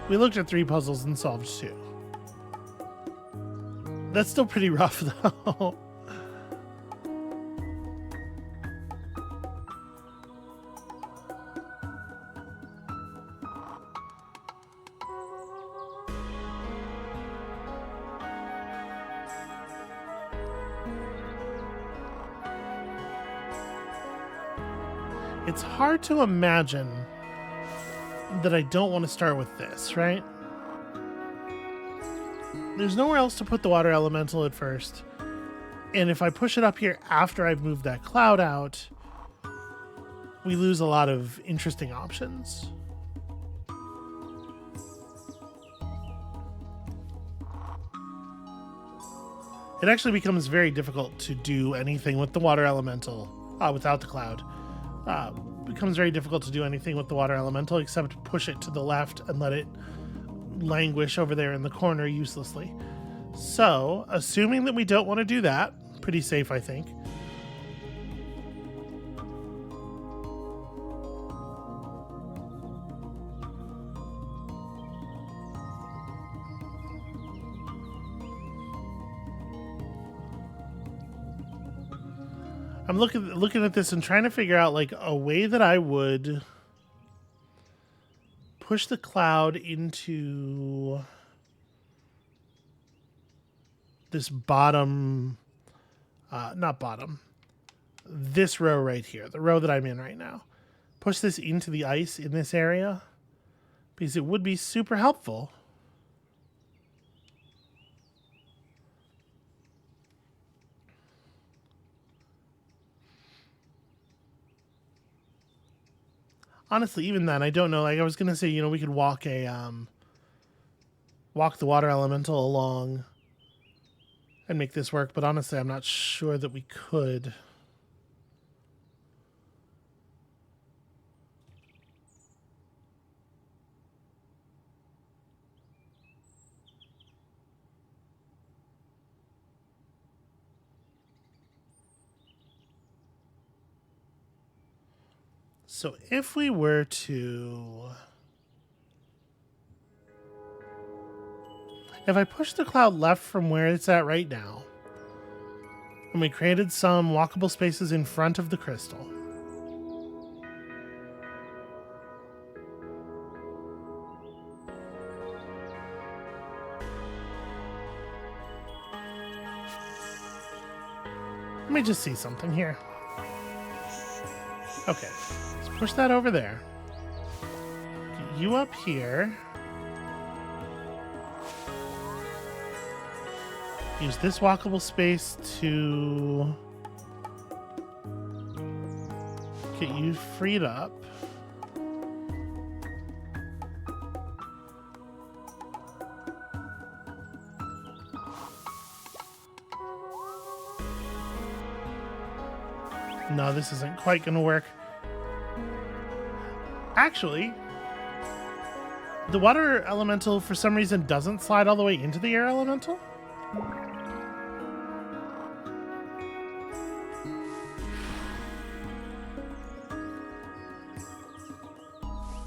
We looked at 3 puzzles and solved 2. That's still pretty rough, though. It's hard to imagine that I don't want to start with this, right? There's nowhere else to put the water elemental at first. And if I push it up here after I've moved that cloud out, we lose a lot of interesting options. It actually becomes very difficult to do anything with the water elemental without the cloud. Becomes very difficult to do anything with the water elemental except push it to the left and let it languish over there in the corner uselessly. So, assuming that we don't want to do that, pretty safe, I think. I'm looking at this and trying to figure out like a way that I would push the cloud into this bottom, not bottom, this row right here, the row that I'm in right now. Push this into the ice in this area because it would be super helpful. Honestly, even then, I don't know. Like I was gonna say, you know, we could walk walk the water elemental along and make this work, but honestly, I'm not sure that we could. So if we were to... If I push the cloud left from where it's at right now, and we created some walkable spaces in front of the crystal, let me just see something here. Okay, let's push that over there. Get you up here. Use this walkable space to get you freed up. No, this isn't quite going to work. Actually, the water elemental for some reason doesn't slide all the way into the air elemental.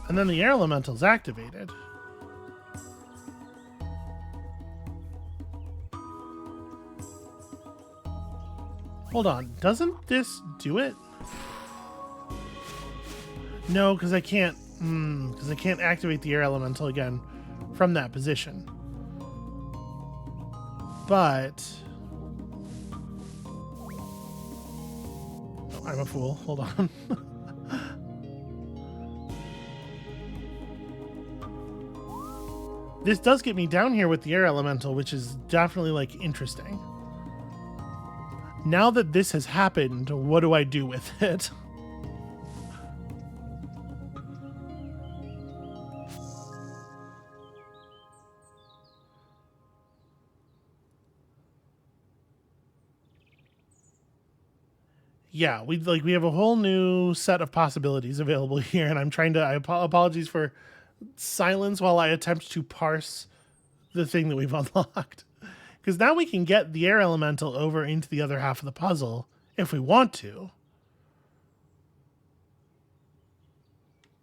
And then the air elemental's activated. Hold on, doesn't this do it? No, because I can't activate the air elemental again from that position. But oh, I'm a fool. Hold on. This does get me down here with the air elemental, which is definitely like interesting. Now that this has happened, what do I do with it? Yeah, we have a whole new set of possibilities available here, and I'm trying to. Apologies for silence while I attempt to parse the thing that we've unlocked. Because now we can get the air elemental over into the other half of the puzzle if we want to.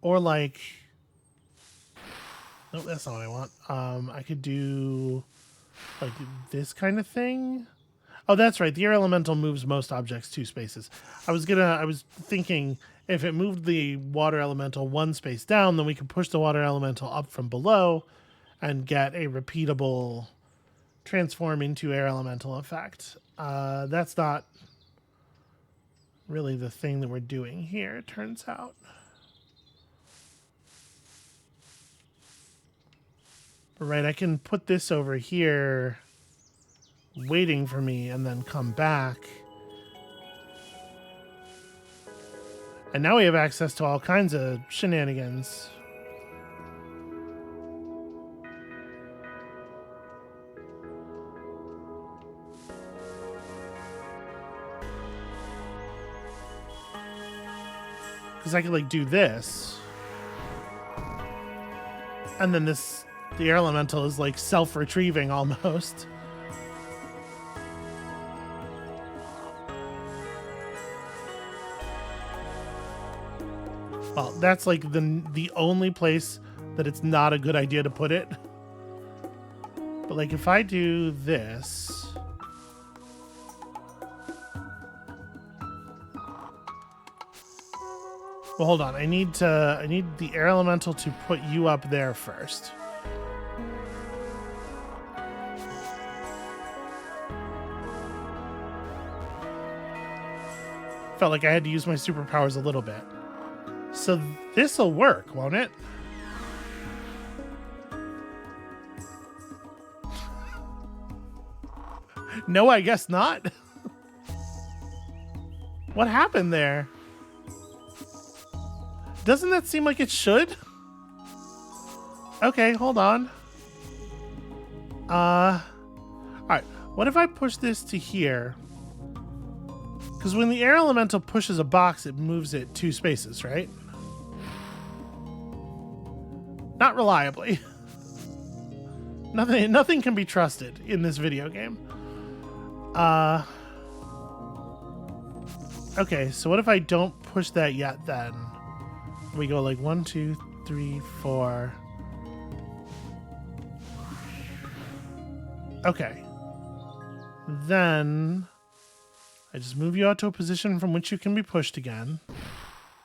Or like... Nope, that's not what I want. I could do like this kind of thing. Oh, that's right. The air elemental moves most objects 2 spaces. I was thinking if it moved the water elemental 1 space down, then we could push the water elemental up from below and get a repeatable transform into air elemental effect. That's not really the thing that we're doing here, it turns out. Right, I can put this over here waiting for me and then come back. And now we have access to all kinds of shenanigans. Because I could like do this. And then the air elemental is like self-retrieving almost. Well, that's like the only place that it's not a good idea to put it. But like if I do this... Well, hold on. I need the air elemental to put you up there first. Felt like I had to use my superpowers a little bit. So this'll work, won't it? No, I guess not. What happened there? Doesn't that seem like it should? Okay, hold on. Alright, what if I push this to here? Because when the air elemental pushes a box, it moves it 2 spaces, right? Not reliably. Nothing can be trusted in this video game. Okay, so what if I don't push that yet then? We go like 1, 2, 3, 4. Okay. Then I just move you out to a position from which you can be pushed again.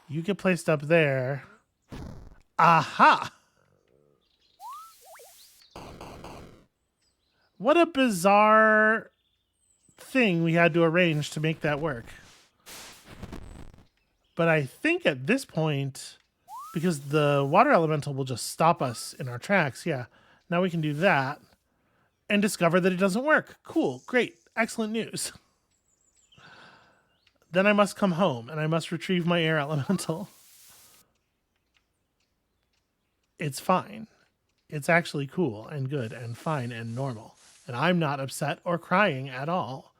You get placed up there. Aha! What a bizarre thing we had to arrange to make that work. But I think at this point, because the water elemental will just stop us in our tracks, yeah, now we can do that and discover that it doesn't work. Cool, great, excellent news. Then I must come home and I must retrieve my air elemental. It's fine. It's actually cool and good and fine and normal. And I'm not upset or crying at all.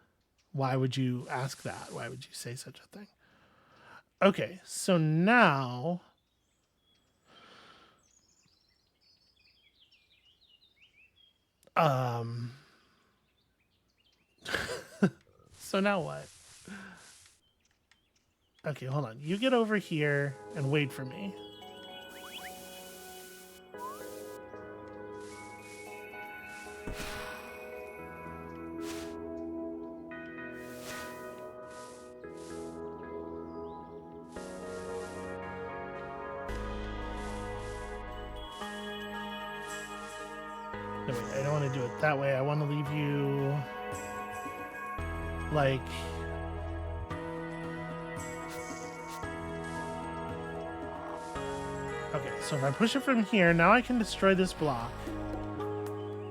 Why would you ask that? Why would you say such a thing? Okay, so now... So now what? Okay, hold on. You get over here and wait for me. No, wait, I don't want to do it that way. I want to leave you like... Okay, so if I push it from here, now I can destroy this block.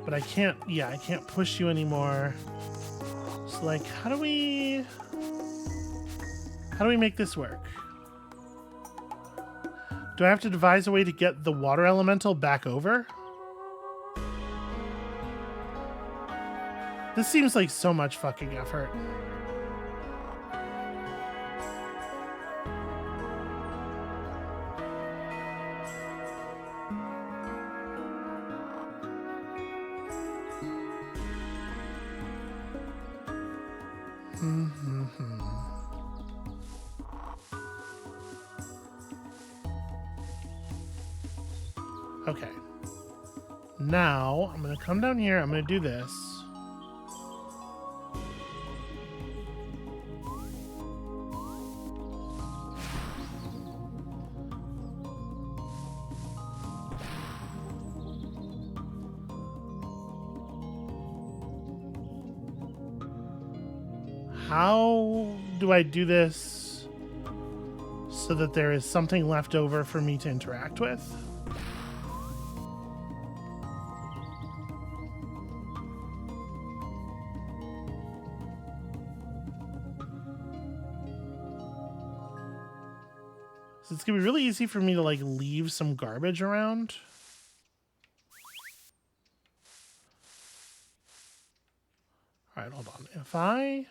But I can't, yeah, I can't push you anymore. So like, how do we make this work? Do I have to devise a way to get the water elemental back over? This seems like so much fucking effort. Okay. Now, I'm going to come down here. I'm going to do this. How do I do this so that there is something left over for me to interact with? So it's gonna be really easy for me to like leave some garbage around. All right, hold on. If I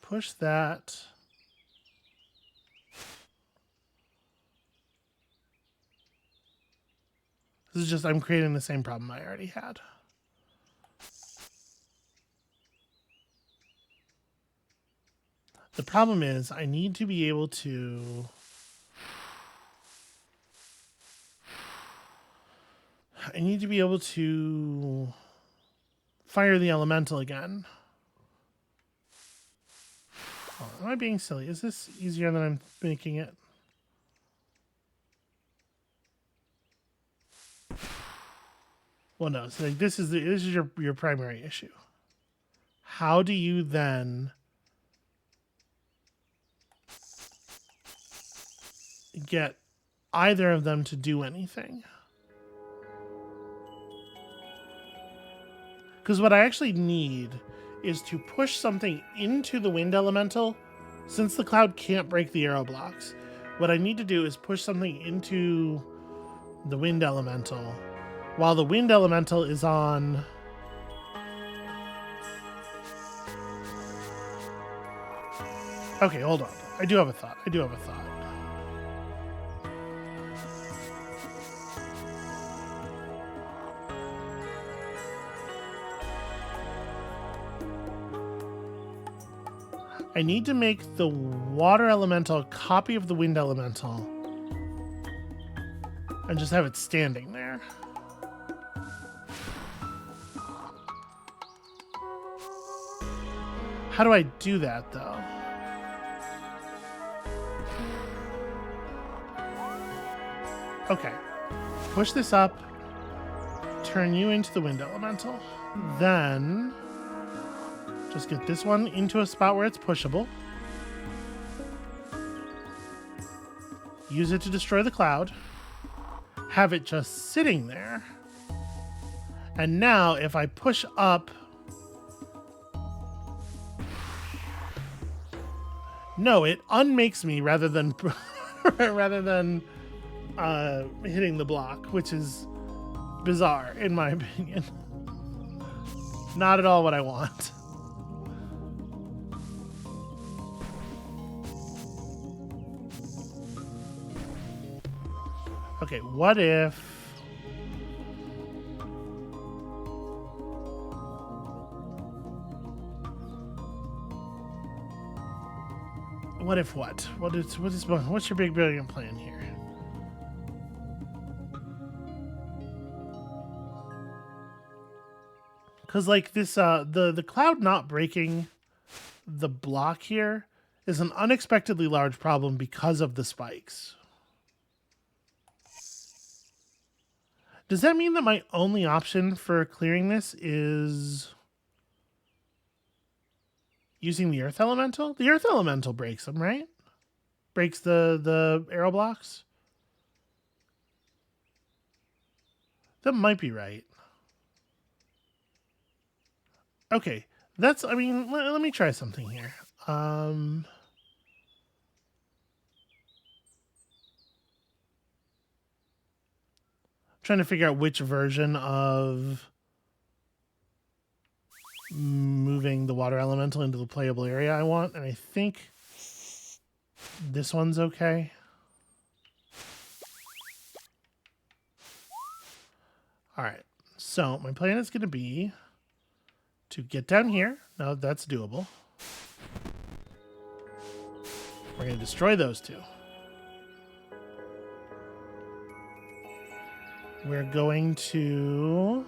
push that, this is just, I'm creating the same problem I already had. The problem is I need to be able to fire the elemental again. Oh, am I being silly? Is this easier than I'm making it? Well, no. So like, this is your primary issue. How do you then get either of them to do anything? Because what I actually need is to push something into the wind elemental. Since the cloud can't break the arrow blocks, what I need to do is push something into the wind elemental while the wind elemental is on. Okay, hold on. I do have a thought. I need to make the water elemental a copy of the wind elemental and just have it standing there. How do I do that, though? Okay. Push this up. Turn you into the wind elemental. Then just get this one into a spot where it's pushable. Use it to destroy the cloud. Have it just sitting there. And now if I push up... No, it unmakes me rather than hitting the block, which is bizarre in my opinion. Not at all what I want. Okay, what if... What if what? What's your big brilliant plan here? Because like this, the cloud not breaking the block here is an unexpectedly large problem because of the spikes. Does that mean that my only option for clearing this is using the earth elemental? The earth elemental breaks them, right? Breaks the arrow blocks? That might be right. Okay, that's, I mean, let me try something here. Trying to figure out which version of moving the water elemental into the playable area I want, and I think this one's okay. All right, so my plan is going to be to get down here. No, that's doable. We're going to destroy those two. We're going to...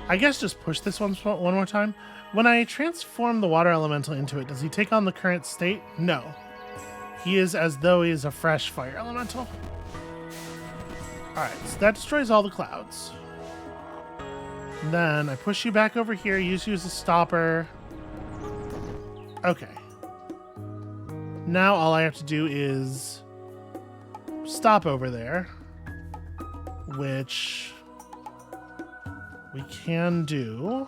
I guess just push this one more time. When I transform the water elemental into it, does he take on the current state? No. He is as though he is a fresh fire elemental. Alright, so that destroys all the clouds. Then I push you back over here, use you as a stopper. Okay. Now all I have to do is stop over there, which we can do.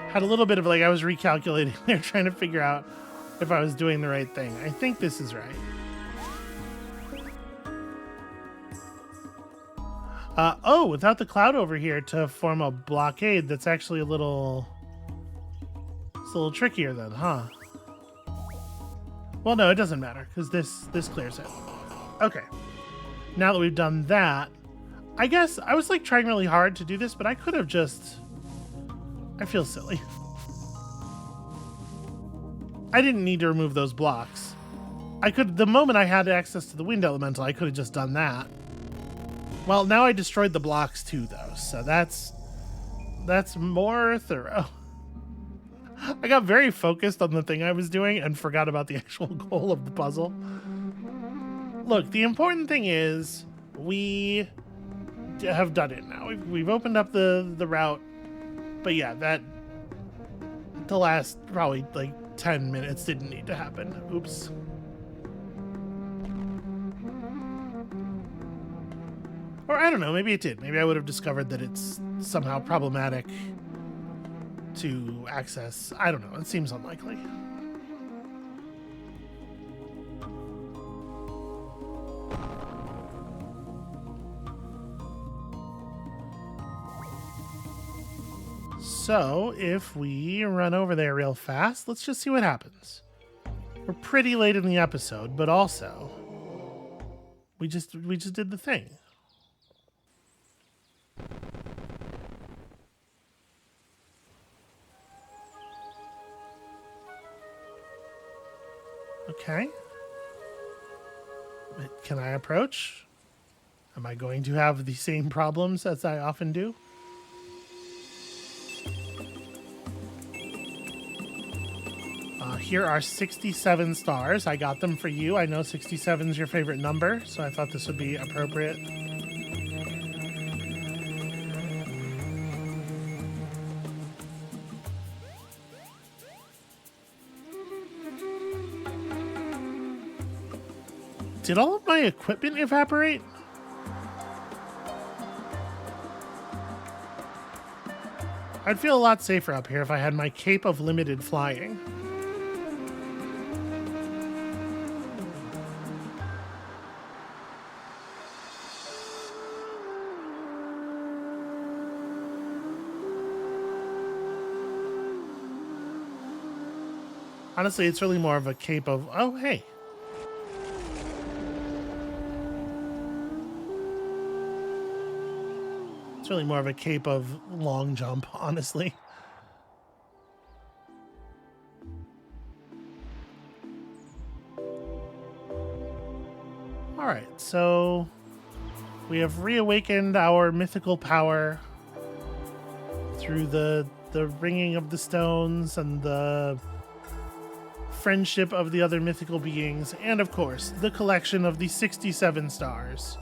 Had a little bit of I was recalculating there, trying to figure out if I was doing the right thing. I think this is right. Oh, without the cloud over here to form a blockade, that's actually it's a little trickier then, huh? Well, no, it doesn't matter because this clears it. Okay. Now that we've done that, I guess I was trying really hard to do this, but I could have just... I feel silly. I didn't need to remove those blocks. The moment I had access to the wind elemental, I could have just done that. Well, now I destroyed the blocks too, though, so that's more thorough. I got very focused on the thing I was doing and forgot about the actual goal of the puzzle. Look, the important thing is we have done it now. We've opened up the route. But yeah, the last probably 10 minutes didn't need to happen. Oops. Or I don't know, maybe it did. Maybe I would have discovered that it's somehow problematic to access. I don't know, it seems unlikely. So, if we run over there real fast, let's just see what happens. We're pretty late in the episode, but also we just did the thing. Okay. Can I approach? Am I going to have the same problems as I often do? Here are 67 stars. I got them for you. I know 67 is your favorite number, so I thought this would be appropriate. Did all of my equipment evaporate? I'd feel a lot safer up here if I had my cape of limited flying. Honestly, it's really more of a cape of, oh, hey. It's really more of a cape of long jump, honestly. All right, so we have reawakened our mythical power through the ringing of the stones and the friendship of the other mythical beings, and of course, the collection of the 67 stars.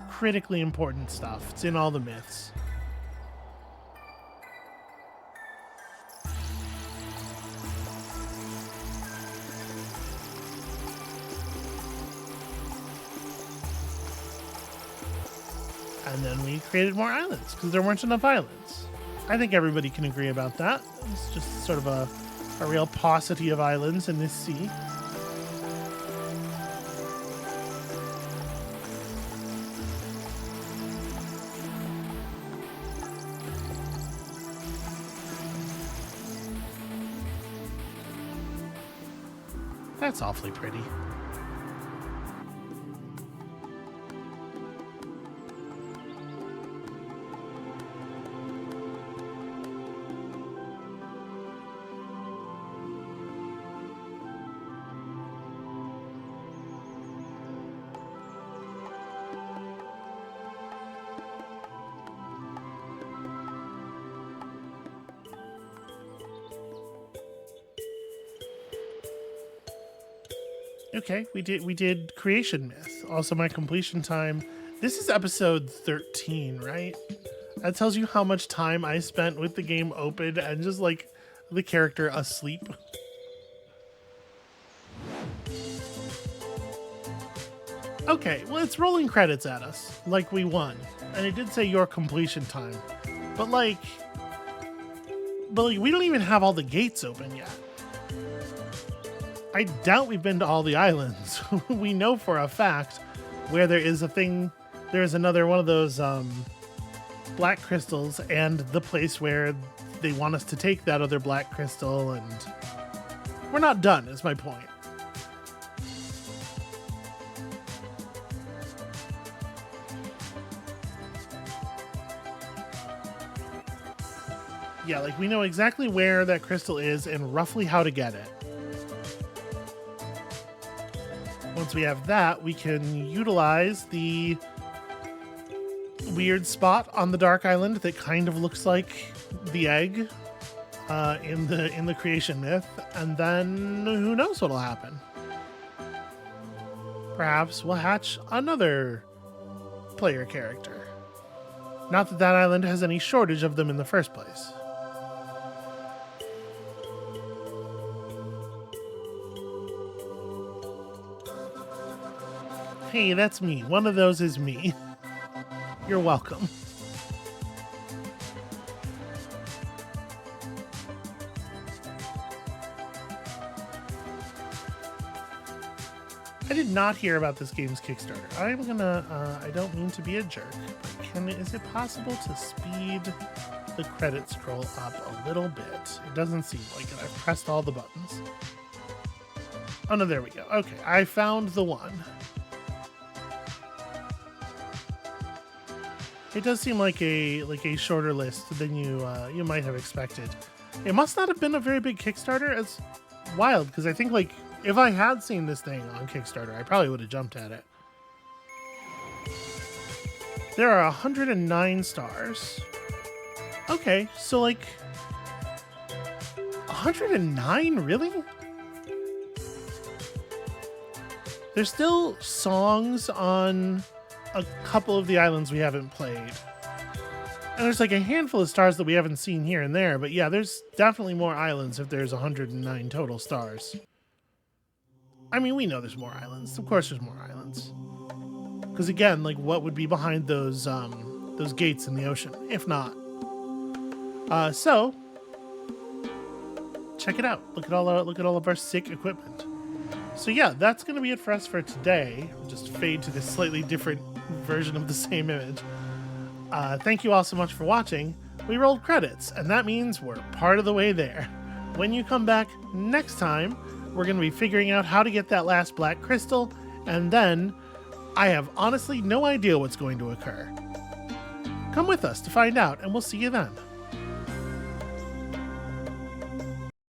Critically important stuff. It's in all the myths. And then we created more islands, because there weren't enough islands. I think everybody can agree about that. It's just sort of a real paucity of islands in this sea. That's awfully pretty. Okay, we did creation myth. Also my completion time. This is episode 13, right? That tells you how much time I spent with the game open and just like the character asleep. Okay, well it's rolling credits at us, like we won. And it did say your completion time. But we don't even have all the gates open yet. I doubt we've been to all the islands. We know for a fact where there is another one of those black crystals and the place where they want us to take that other black crystal, and we're not done, is my point. Yeah, like we know exactly where that crystal is and roughly how to get it. Once we have that, we can utilize the weird spot on the Dark Island that kind of looks like the egg in the creation myth, and then who knows what'll happen. Perhaps we'll hatch another player character. Not that that island has any shortage of them in the first place. Hey, that's me. One of those is me. You're welcome. I did not hear about this game's Kickstarter. I'm gonna, I don't mean to be a jerk, but is it possible to speed the credit scroll up a little bit? It doesn't seem like it. I've pressed all the buttons. Oh no, there we go. Okay, I found the one. It does seem like a shorter list than you might have expected. It must not have been a very big Kickstarter. It's wild because I think like if I had seen this thing on Kickstarter, I probably would have jumped at it. There are 109 stars. Okay, so like 109, really? There's still songs on a couple of the islands we haven't played. And there's like a handful of stars that we haven't seen here and there, but yeah, there's definitely more islands if there's 109 total stars. I mean, we know there's more islands. Of course there's more islands. Because again, like what would be behind those gates in the ocean, if not? So check it out. Look at all of our sick equipment. So yeah, that's going to be it for us for today. We'll just fade to this slightly different version of the same image. Thank you all so much for watching. We rolled credits, and that means we're part of the way there. When you come back next time, we're going to be figuring out how to get that last black crystal, and then I have honestly no idea what's going to occur. Come with us to find out, and we'll see you then.